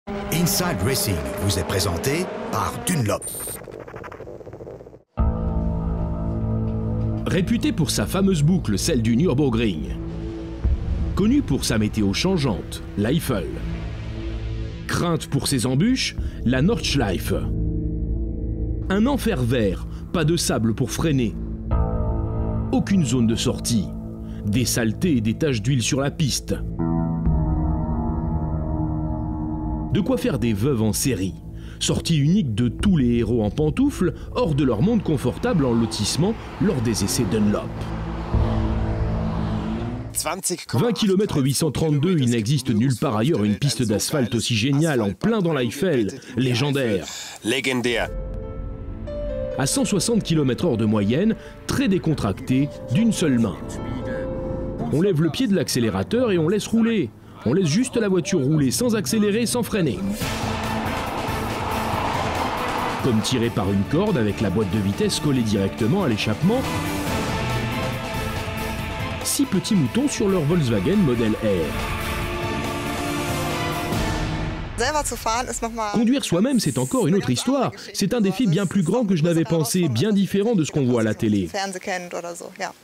Inside Racing vous est présenté par Dunlop. Réputé pour sa fameuse boucle, celle du Nürburgring. Connu pour sa météo changeante, l'Eifel. Crainte pour ses embûches, la Nordschleife. Un enfer vert, pas de sable pour freiner. Aucune zone de sortie. Des saletés et des taches d'huile sur la piste. De quoi faire des veuves en série. Sortie unique de tous les héros en pantoufles, hors de leur monde confortable en lotissement lors des essais Dunlop. 20 km 832, il n'existe nulle part ailleurs une piste d'asphalte aussi géniale, en plein dans l'Eifel, légendaire. À 160 km/h de moyenne, très décontracté, d'une seule main. On lève le pied de l'accélérateur et on laisse rouler. On laisse juste la voiture rouler sans accélérer, sans freiner. Comme tiré par une corde avec la boîte de vitesse collée directement à l'échappement. 6 petits moutons sur leur Volkswagen modèle R. Conduire soi-même, c'est encore une autre histoire. C'est un défi bien plus grand que je n'avais pensé, bien différent de ce qu'on voit à la télé.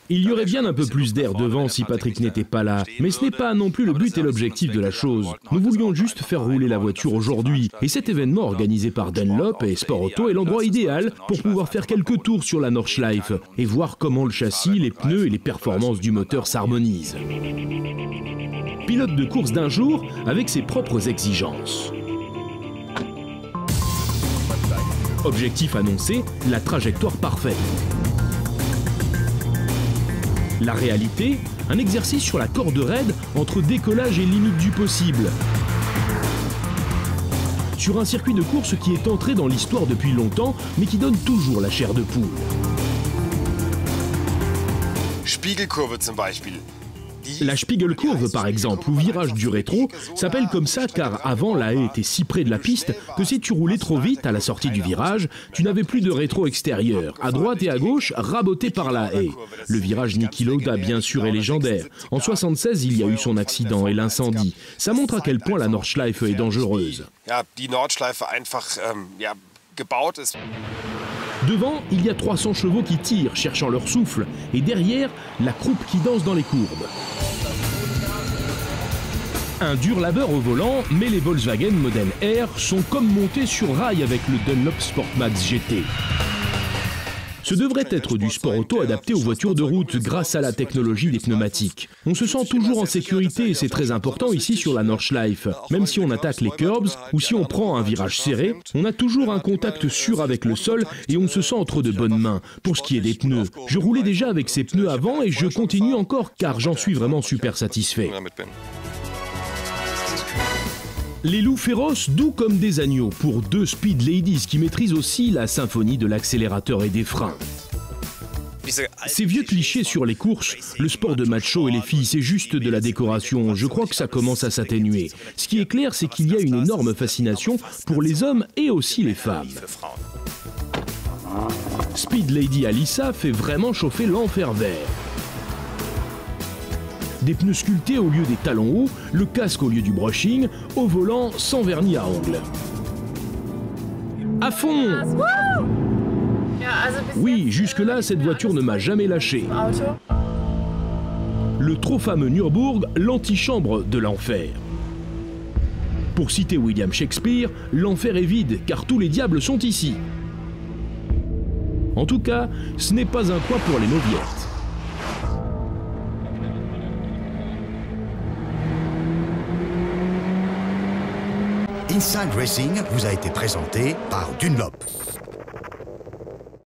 Il y aurait bien un peu plus d'air devant si Patrick n'était pas là, mais ce n'est pas non plus le but et l'objectif de la chose. Nous voulions juste faire rouler la voiture aujourd'hui, et cet événement organisé par Dunlop et Sport Auto est l'endroit idéal pour pouvoir faire quelques tours sur la Nordschleife et voir comment le châssis, les pneus et les performances du moteur s'harmonisent. Pilote de course d'un jour avec ses propres exigences. Objectif annoncé, la trajectoire parfaite. La réalité, un exercice sur la corde raide entre décollage et limite du possible. Sur un circuit de course qui est entré dans l'histoire depuis longtemps, mais qui donne toujours la chair de poule. Spiegelkurve zum Beispiel. La Spiegelkurve, par exemple, ou virage du rétro, s'appelle comme ça car avant la haie était si près de la piste que si tu roulais trop vite à la sortie du virage, tu n'avais plus de rétro extérieur. À droite et à gauche, raboté par la haie. Le virage Niki Lauda, bien sûr, est légendaire. En 1976, il y a eu son accident et l'incendie. Ça montre à quel point la Nordschleife est dangereuse. Devant, il y a 300 chevaux qui tirent, cherchant leur souffle, et derrière, la croupe qui danse dans les courbes. Un dur labeur au volant, mais les Volkswagen modèle R sont comme montés sur rail avec le Dunlop Sportmax GT. Ce devrait être du sport auto adapté aux voitures de route grâce à la technologie des pneumatiques. On se sent toujours en sécurité et c'est très important ici sur la Nordschleife. Même si on attaque les curbs ou si on prend un virage serré, on a toujours un contact sûr avec le sol et on se sent entre de bonnes mains. Pour ce qui est des pneus, je roulais déjà avec ces pneus avant et je continue encore car j'en suis vraiment super satisfait. Les loups féroces, doux comme des agneaux, pour deux speed ladies qui maîtrisent aussi la symphonie de l'accélérateur et des freins. Ces vieux clichés sur les courses, le sport de macho et les filles, c'est juste de la décoration. Je crois que ça commence à s'atténuer. Ce qui est clair, c'est qu'il y a une énorme fascination pour les hommes et aussi les femmes. Speed Lady Alissa fait vraiment chauffer l'enfer vert. Des pneus sculptés au lieu des talons hauts, le casque au lieu du brushing, au volant sans vernis à ongles. À fond! Oui, jusque-là, cette voiture ne m'a jamais lâché. Le trop fameux Nürburgring, l'antichambre de l'enfer. Pour citer William Shakespeare, l'enfer est vide, car tous les diables sont ici. En tout cas, ce n'est pas un coin pour les mauviettes. Inside Racing vous a été présenté par Dunlop.